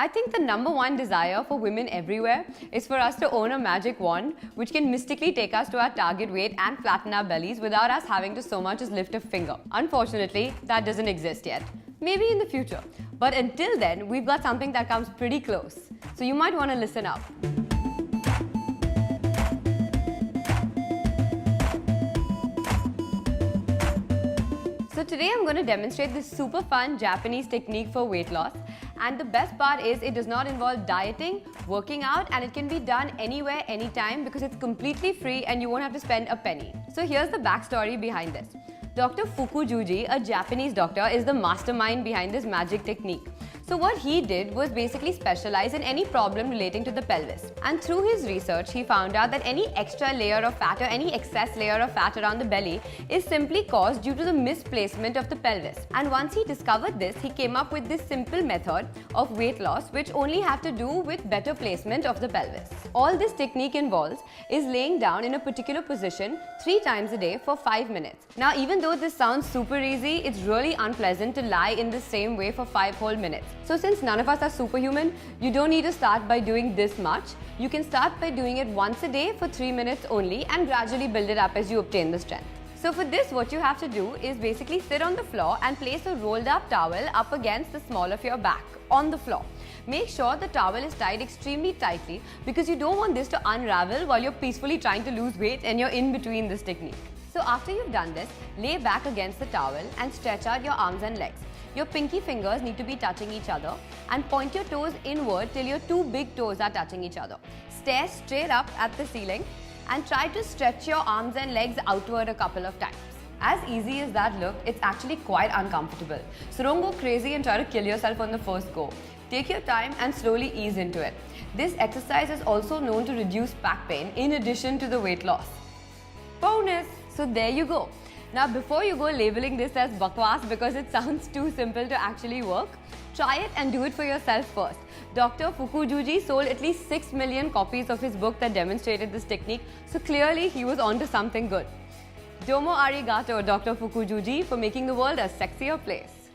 I think the number one desire for women everywhere is for us to own a magic wand which can mystically take us to our target weight and flatten our bellies without us having to so much as lift a finger. Unfortunately, that doesn't exist yet. Maybe in the future. But until then, we've got something that comes pretty close. So you might want to listen up. So today I'm going to demonstrate this super fun Japanese technique for weight loss. And the best part is it does not involve dieting, working out, and it can be done anywhere, anytime because it's completely free and you won't have to spend a penny. So here's the backstory behind this. Dr. Fukujuji, a Japanese doctor, is the mastermind behind this magic technique. So what he did was basically specialize in any problem relating to the pelvis. And through his research, he found out that any extra layer of fat or any excess layer of fat around the belly is simply caused due to the misplacement of the pelvis. And once he discovered this, he came up with this simple method of weight loss which only had to do with better placement of the pelvis. All this technique involves is laying down in a particular position 3 times a day for 5 minutes. Now, even though this sounds super easy, it's really unpleasant to lie in the same way for 5 whole minutes. So since none of us are superhuman, you don't need to start by doing this much. You can start by doing it once a day for 3 minutes only and gradually build it up as you obtain the strength. So for this, what you have to do is basically sit on the floor and place a rolled up towel up against the small of your back on the floor. Make sure the towel is tied extremely tightly because you don't want this to unravel while you're peacefully trying to lose weight and you're in between this technique. So after you've done this, lay back against the towel and stretch out your arms and legs. Your pinky fingers need to be touching each other and point your toes inward till your 2 big toes are touching each other. Stare straight up at the ceiling and try to stretch your arms and legs outward a couple of times. As easy as that looked, it's actually quite uncomfortable. So don't go crazy and try to kill yourself on the first go. Take your time and slowly ease into it. This exercise is also known to reduce back pain in addition to the weight loss. Bonus! So there you go. Now before you go labeling this as bakwas because it sounds too simple to actually work, try it and do it for yourself first. Dr. Fukujuji sold at least 6 million copies of his book that demonstrated this technique, so clearly he was onto something good. Domo arigato, Dr. Fukujuji, for making the world a sexier place.